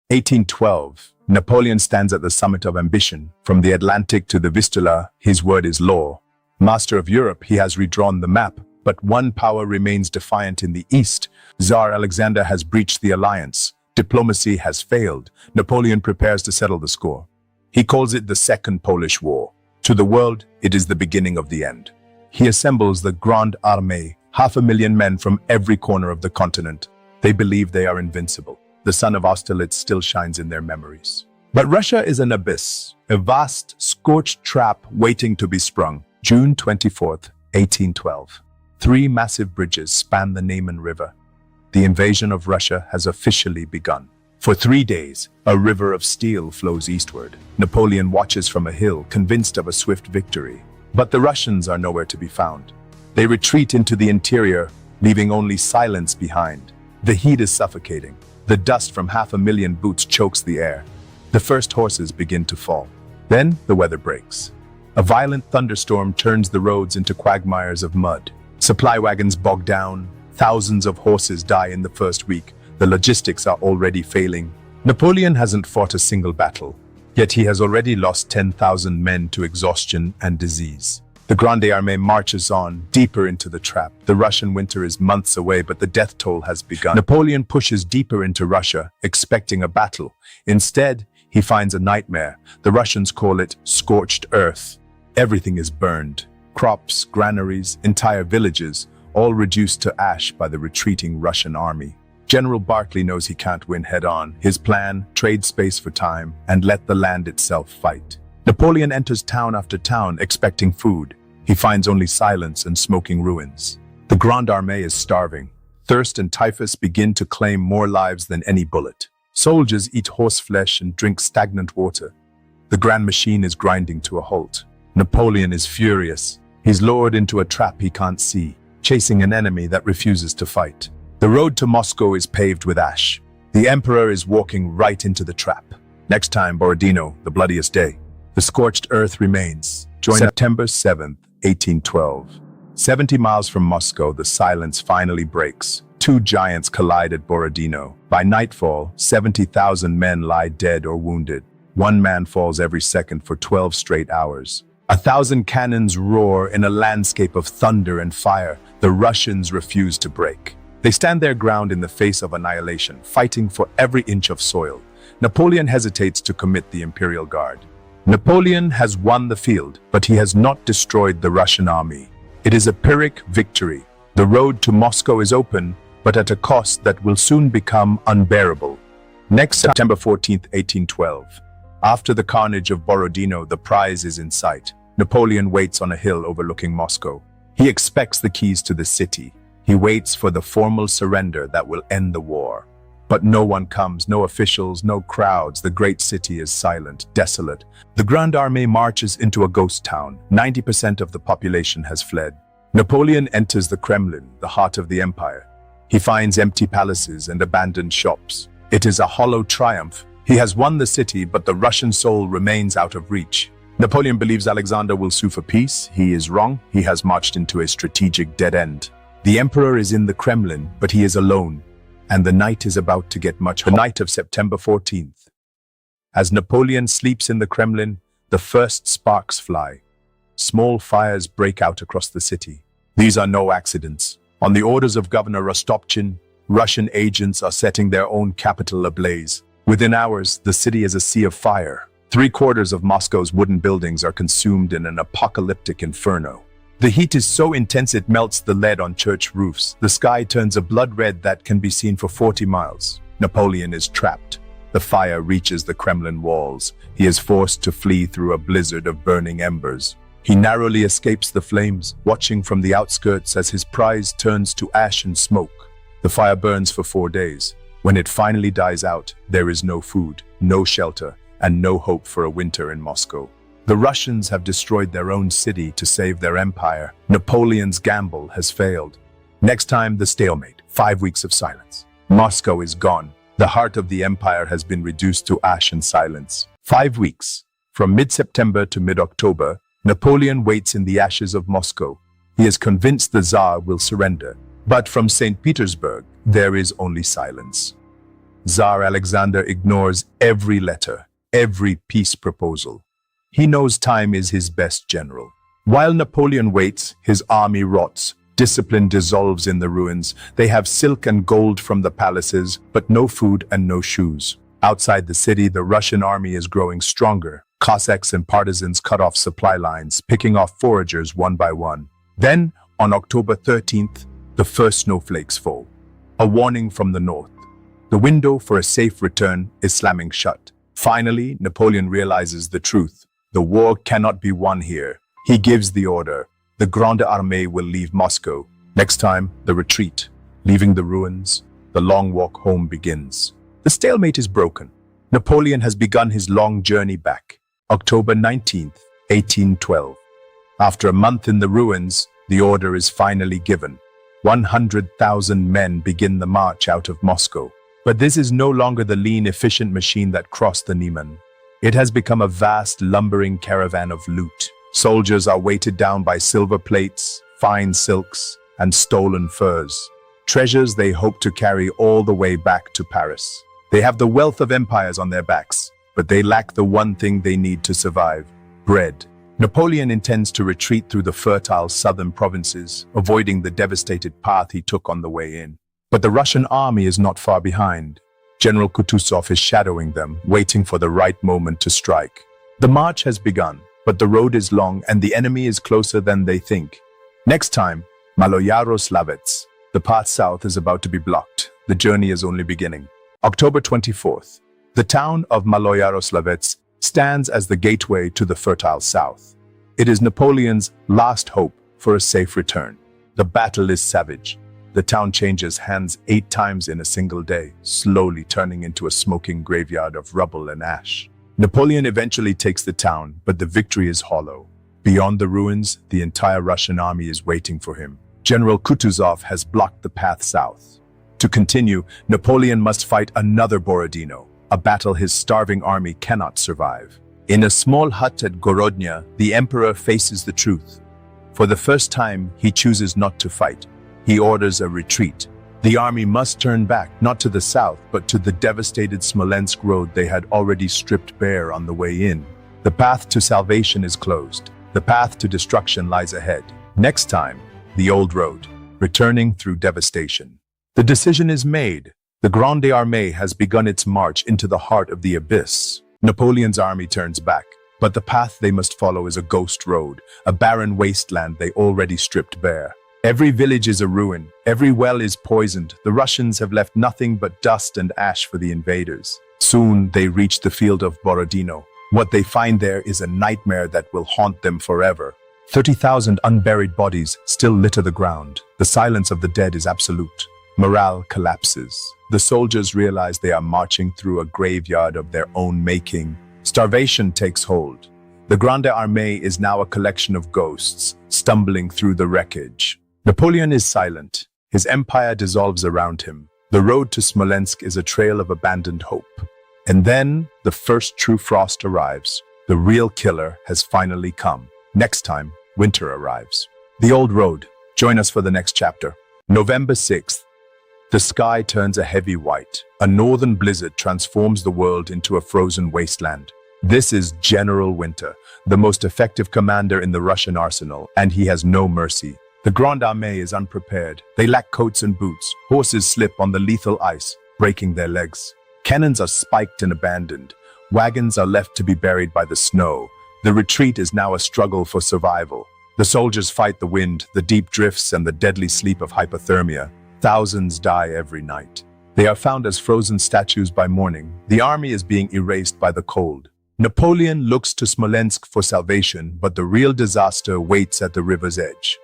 1812. Napoleon stands at the summit of ambition. From the Atlantic to the Vistula, his word is law. Master of Europe, he has redrawn the map, but one power remains defiant in the east. Tsar Alexander has breached the alliance. Diplomacy has failed. Napoleon prepares to settle the score. He calls it the Second Polish War. To the world, it is the beginning of the end. He assembles the Grande Armée, 500,000 men from every corner of the continent. They believe they are invincible. The sun of Austerlitz still shines in their memories. But Russia is an abyss, a vast, scorched trap waiting to be sprung. June 24th, 1812. 3 massive bridges span the Niemen River. The invasion of Russia has officially begun. For 3 days, a river of steel flows eastward. Napoleon watches from a hill, convinced of a swift victory. But the Russians are nowhere to be found. They retreat into the interior, leaving only silence behind. The heat is suffocating. The dust from 500,000 boots chokes the air. The first horses begin to fall. Then the weather breaks. A violent thunderstorm turns the roads into quagmires of mud. Supply wagons bog down. Thousands of horses die in the first week. The logistics are already failing. Napoleon hasn't fought a single battle, yet he has already lost 10,000 men to exhaustion and disease. The Grande Armée marches on, deeper into the trap. The Russian winter is months away, but the death toll has begun. Napoleon pushes deeper into Russia, expecting a battle. Instead, he finds a nightmare. The Russians call it scorched earth. Everything is burned. Crops, granaries, entire villages, all reduced to ash by the retreating Russian army. General Barclay knows he can't win head-on. His plan, trade space for time, and let the land itself fight. Napoleon enters town after town, expecting food. He finds only silence and smoking ruins. The Grande Armée is starving. Thirst and typhus begin to claim more lives than any bullet. Soldiers eat horse flesh and drink stagnant water. The grand machine is grinding to a halt. Napoleon is furious. He's lured into a trap he can't see, chasing an enemy that refuses to fight. The road to Moscow is paved with ash. The emperor is walking right into the trap. Next time, Borodino, the bloodiest day. The scorched earth remains. Join September 7th, 1812. 70 miles from Moscow, the silence finally breaks. 2 giants collide at Borodino. By nightfall, 70,000 men lie dead or wounded. 1 man falls every second for 12 straight hours. 1,000 cannons roar in a landscape of thunder and fire. The Russians refuse to break. They stand their ground in the face of annihilation, fighting for every inch of soil. Napoleon hesitates to commit the Imperial Guard. Napoleon has won the field, but he has not destroyed the Russian army. It is a Pyrrhic victory. The road to Moscow is open, but at a cost that will soon become unbearable. Next September 14th, 1812. After the carnage of Borodino, the prize is in sight. Napoleon waits on a hill overlooking Moscow. He expects the keys to the city. He waits for the formal surrender that will end the war. But no one comes, no officials, no crowds. The great city is silent, desolate. The Grande Armée marches into a ghost town. 90% of the population has fled. Napoleon enters the Kremlin, the heart of the empire. He finds empty palaces and abandoned shops. It is a hollow triumph. He has won the city, but the Russian soul remains out of reach. Napoleon believes Alexander will sue for peace. He is wrong. He has marched into a strategic dead end. The emperor is in the Kremlin, but he is alone. And the night is about to get much hotter. The night of September 14th. As Napoleon sleeps in the Kremlin, the first sparks fly. Small fires break out across the city. These are no accidents. On the orders of Governor Rostopchin, Russian agents are setting their own capital ablaze. Within hours, the city is a sea of fire. 3/4 of Moscow's wooden buildings are consumed in an apocalyptic inferno. The heat is so intense it melts the lead on church roofs. The sky turns a blood red that can be seen for 40 miles. Napoleon is trapped. The fire reaches the Kremlin walls. He is forced to flee through a blizzard of burning embers. He narrowly escapes the flames, watching from the outskirts as his prize turns to ash and smoke. The fire burns for 4 days. When it finally dies out, there is no food, no shelter, and no hope for a winter in Moscow. The Russians have destroyed their own city to save their empire. Napoleon's gamble has failed. Next time, the stalemate. 5 weeks of silence. Moscow is gone. The heart of the empire has been reduced to ash and silence. 5 weeks. From mid-September to mid-October, Napoleon waits in the ashes of Moscow. He is convinced the Tsar will surrender. But from St. Petersburg, there is only silence. Tsar Alexander ignores every letter, every peace proposal. He knows time is his best general. While Napoleon waits, his army rots. Discipline dissolves in the ruins. They have silk and gold from the palaces, but no food and no shoes. Outside the city, the Russian army is growing stronger. Cossacks and partisans cut off supply lines, picking off foragers one by one. Then, on October 13th, the first snowflakes fall. A warning from the north. The window for a safe return is slamming shut. Finally, Napoleon realizes the truth. The war cannot be won here. He gives the order. The Grande Armée will leave Moscow. Next time, the retreat. Leaving the ruins, the long walk home begins. The stalemate is broken. Napoleon has begun his long journey back. October 19th, 1812. After a month in the ruins, the order is finally given. 100,000 men begin the march out of Moscow. But this is no longer the lean, efficient machine that crossed the Niemen. It has become a vast, lumbering caravan of loot. Soldiers are weighted down by silver plates, fine silks, and stolen furs. Treasures they hope to carry all the way back to Paris. They have the wealth of empires on their backs, but they lack the one thing they need to survive: bread. Napoleon intends to retreat through the fertile southern provinces, avoiding the devastated path he took on the way in. But the Russian army is not far behind. General Kutuzov is shadowing them, waiting for the right moment to strike. The march has begun, but the road is long and the enemy is closer than they think. Next time, Maloyaroslavets. The path south is about to be blocked. The journey is only beginning. October 24th. The town of Maloyaroslavets stands as the gateway to the fertile south. It is Napoleon's last hope for a safe return. The battle is savage. The town changes hands 8 times in a single day, slowly turning into a smoking graveyard of rubble and ash. Napoleon eventually takes the town, but the victory is hollow. Beyond the ruins, the entire Russian army is waiting for him. General Kutuzov has blocked the path south. To continue, Napoleon must fight another Borodino, a battle his starving army cannot survive. In a small hut at Gorodnya, the emperor faces the truth. For the first time, he chooses not to fight. He orders a retreat. The army must turn back, not to the south, but to the devastated Smolensk road they had already stripped bare on the way in. The path to salvation is closed. The path to destruction lies ahead. Next time, the old road, returning through devastation. The decision is made. The Grande Armée has begun its march into the heart of the abyss. Napoleon's army turns back, but the path they must follow is a ghost road, a barren wasteland they already stripped bare. Every village is a ruin, every well is poisoned. The Russians have left nothing but dust and ash for the invaders. Soon they reach the field of Borodino. What they find there is a nightmare that will haunt them forever. 30,000 unburied bodies still litter the ground. The silence of the dead is absolute. Morale collapses. The soldiers realize they are marching through a graveyard of their own making. Starvation takes hold. The Grande Armée is now a collection of ghosts, stumbling through the wreckage. Napoleon is silent. His empire dissolves around him. The road to Smolensk is a trail of abandoned hope. And then, the first true frost arrives. The real killer has finally come. Next time, winter arrives. The old road. Join us for the next chapter. November 6th. The sky turns a heavy white. A northern blizzard transforms the world into a frozen wasteland. This is General Winter, the most effective commander in the Russian arsenal, and he has no mercy. The Grande Armée is unprepared. They lack coats and boots. Horses slip on the lethal ice, breaking their legs. Cannons are spiked and abandoned. Wagons are left to be buried by the snow. The retreat is now a struggle for survival. The soldiers fight the wind, the deep drifts, and the deadly sleep of hypothermia. Thousands die every night. They are found as frozen statues by morning. The army is being erased by the cold. Napoleon looks to Smolensk for salvation, but the real disaster waits at the river's edge.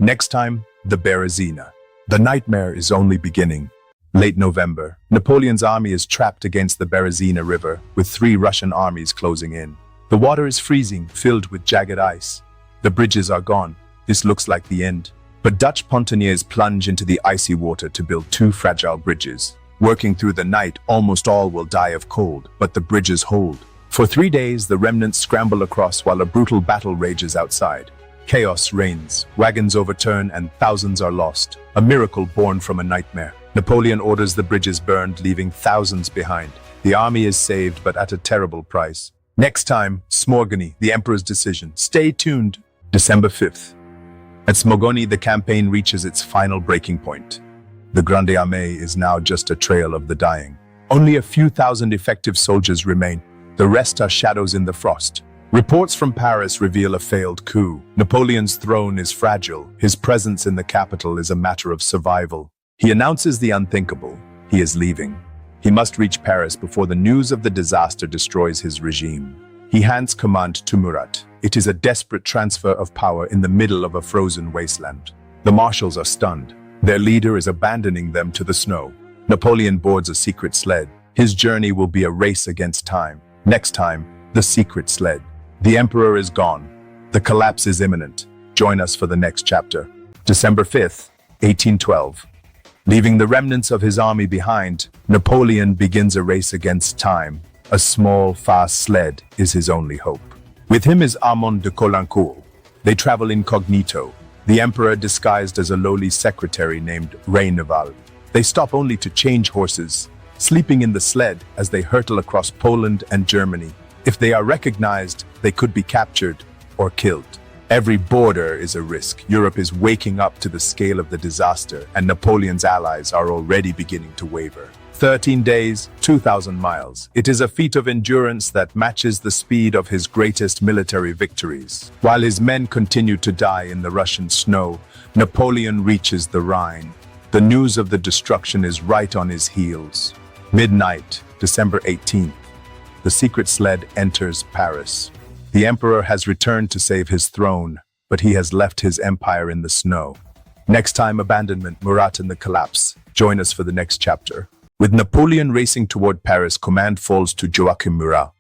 Next time, the Berezina. The nightmare is only beginning. Late November, Napoleon's army is trapped against the Berezina River, with 3 Russian armies closing in. The water is freezing, filled with jagged ice. The bridges are gone. This looks like the end. But Dutch pontooniers plunge into the icy water to build 2 fragile bridges. Working through the night, almost all will die of cold, but the bridges hold. For 3 days, the remnants scramble across while a brutal battle rages outside. Chaos reigns, wagons overturn, and thousands are lost. A miracle born from a nightmare. Napoleon orders the bridges burned, leaving thousands behind. The army is saved, but at a terrible price. Next time, Smorgony, the Emperor's decision. Stay tuned. December 5th. At Smorgony, the campaign reaches its final breaking point. The Grande Armée is now just a trail of the dying. Only a few thousand effective soldiers remain. The rest are shadows in the frost. Reports from Paris reveal a failed coup. Napoleon's throne is fragile. His presence in the capital is a matter of survival. He announces the unthinkable. He is leaving. He must reach Paris before the news of the disaster destroys his regime. He hands command to Murat. It is a desperate transfer of power in the middle of a frozen wasteland. The marshals are stunned. Their leader is abandoning them to the snow. Napoleon boards a secret sled. His journey will be a race against time. Next time, the secret sled. The emperor is gone. The collapse is imminent. Join us for the next chapter. December 5th, 1812. Leaving the remnants of his army behind, Napoleon begins a race against time. A small, fast sled is his only hope. With him is Armand de Caulaincourt. They travel incognito. The emperor disguised as a lowly secretary named Reyneval. They stop only to change horses, sleeping in the sled as they hurtle across Poland and Germany. If they are recognized, they could be captured or killed. Every border is a risk. Europe is waking up to the scale of the disaster, and Napoleon's allies are already beginning to waver. 13 days, 2,000 miles. It is a feat of endurance that matches the speed of his greatest military victories. While his men continue to die in the Russian snow, Napoleon reaches the Rhine. The news of the destruction is right on his heels. Midnight, December 18th. The secret sled enters Paris. The emperor has returned to save his throne, but he has left his empire in the snow. Next time, abandonment, Murat and the collapse. Join us for the next chapter. With Napoleon racing toward Paris, command falls to Joachim Murat.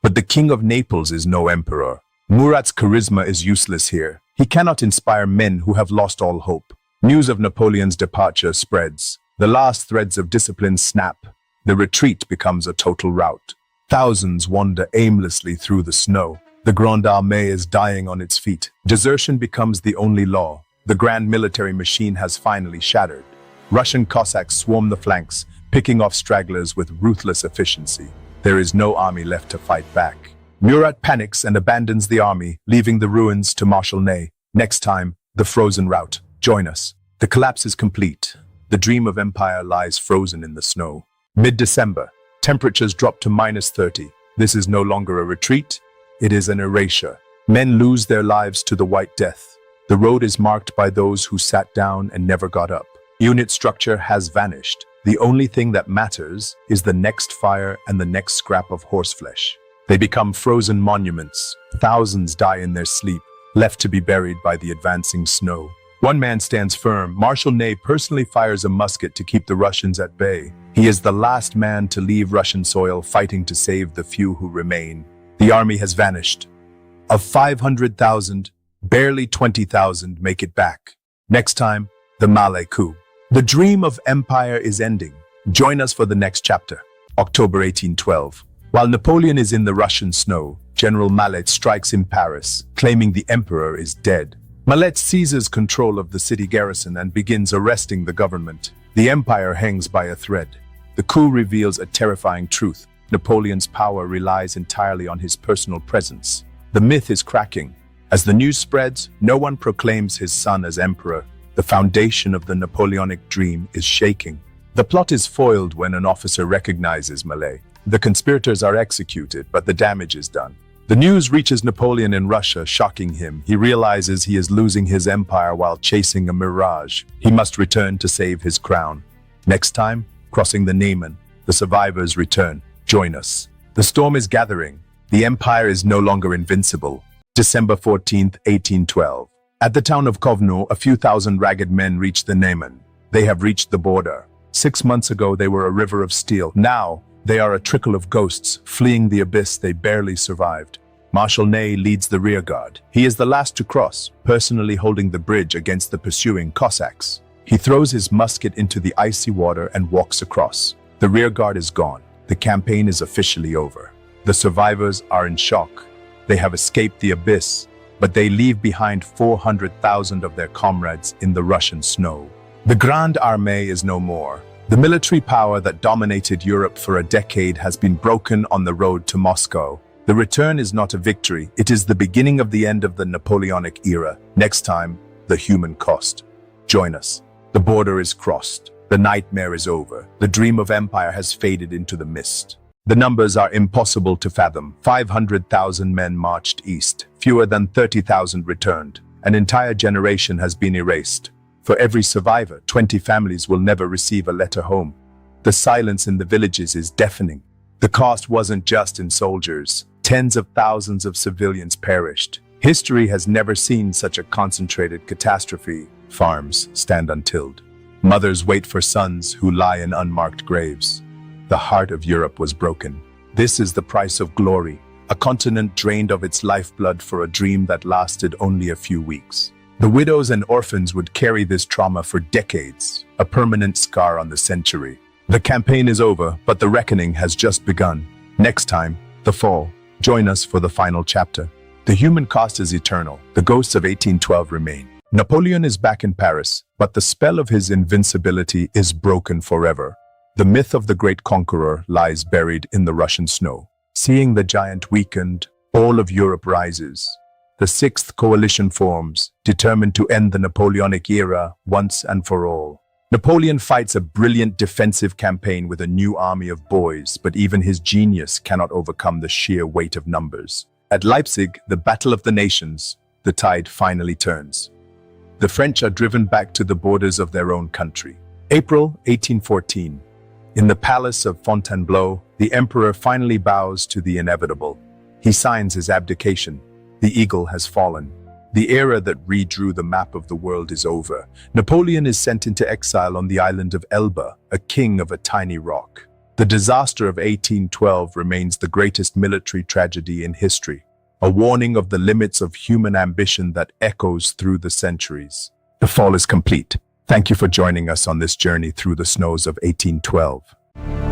But the King of Naples is no emperor. Murat's charisma is useless here. He cannot inspire men who have lost all hope. News of Napoleon's departure spreads. The last threads of discipline snap. The retreat becomes a total rout. Thousands wander aimlessly through the snow. The Grande Armée is dying on its feet. Desertion becomes the only law. The grand military machine has finally shattered. Russian Cossacks swarm the flanks, picking off stragglers with ruthless efficiency. There is no army left to fight back. Murat panics and abandons the army, leaving the ruins to Marshal Ney. Next time, the frozen rout. Join us. The collapse is complete. The dream of empire lies frozen in the snow. Mid-December, temperatures drop to -30. This is no longer a retreat. It is an erasure. Men lose their lives to the White Death. The road is marked by those who sat down and never got up. Unit structure has vanished. The only thing that matters is the next fire and the next scrap of horseflesh. They become frozen monuments. Thousands die in their sleep, left to be buried by the advancing snow. One man stands firm. Marshal Ney personally fires a musket to keep the Russians at bay. He is the last man to leave Russian soil, fighting to save the few who remain. The army has vanished. Of 500,000, barely 20,000 make it back. Next time, the Malay coup. The dream of empire is ending. Join us for the next chapter. October 1812. While Napoleon is in the Russian snow, General Malet strikes in Paris, claiming the emperor is dead. Malet seizes control of the city garrison and begins arresting the government. The empire hangs by a thread. The coup reveals a terrifying truth. Napoleon's power relies entirely on his personal presence. The myth is cracking. As the news spreads, no one proclaims his son as emperor. The foundation of the Napoleonic dream is shaking. The plot is foiled when an officer recognizes Malet. The conspirators are executed, but the damage is done. The news reaches Napoleon in Russia, shocking him. He realizes he is losing his empire while chasing a mirage. He must return to save his crown. Next time, crossing the Niemen, the survivors return. Join us. The storm is gathering. The empire is no longer invincible. December 14th, 1812. At the town of Kovno, a few thousand ragged men reach the Niemen. They have reached the border. 6 months ago, they were a river of steel. Now, they are a trickle of ghosts, fleeing the abyss they barely survived. Marshal Ney leads the rearguard. He is the last to cross, personally holding the bridge against the pursuing Cossacks. He throws his musket into the icy water and walks across. The rearguard is gone. The campaign is officially over. The survivors are in shock. They have escaped the abyss, but they leave behind 400,000 of their comrades in the Russian snow. The Grande Armée is no more. The military power that dominated Europe for a decade has been broken on the road to Moscow. The return is not a victory, it is the beginning of the end of the Napoleonic era. Next time, the human cost. Join us. The border is crossed. The nightmare is over. The dream of empire has faded into the mist. The numbers are impossible to fathom. 500,000 men marched east. Fewer than 30,000 returned. An entire generation has been erased. For every survivor, 20 families will never receive a letter home. The silence in the villages is deafening. The cost wasn't just in soldiers. Tens of thousands of civilians perished. History has never seen such a concentrated catastrophe. Farms stand untilled. Mothers wait for sons who lie in unmarked graves. The heart of Europe was broken. This is the price of glory, a continent drained of its lifeblood for a dream that lasted only a few weeks. The widows and orphans would carry this trauma for decades, a permanent scar on the century. The campaign is over, but the reckoning has just begun. Next time, the fall. Join us for the final chapter. The human cost is eternal. The ghosts of 1812 remain. Napoleon is back in Paris, but the spell of his invincibility is broken forever. The myth of the great conqueror lies buried in the Russian snow. Seeing the giant weakened, all of Europe rises. The Sixth Coalition forms, determined to end the Napoleonic era once and for all. Napoleon fights a brilliant defensive campaign with a new army of boys, but even his genius cannot overcome the sheer weight of numbers. At Leipzig, the Battle of the Nations, the tide finally turns. The French are driven back to the borders of their own country. April 1814. In the palace of Fontainebleau, the emperor finally bows to the inevitable. He signs his abdication. The eagle has fallen. The era that redrew the map of the world is over. Napoleon is sent into exile on the island of Elba, a king of a tiny rock. The disaster of 1812 remains the greatest military tragedy in history, a warning of the limits of human ambition that echoes through the centuries. The fall is complete. Thank you for joining us on this journey through the snows of 1812.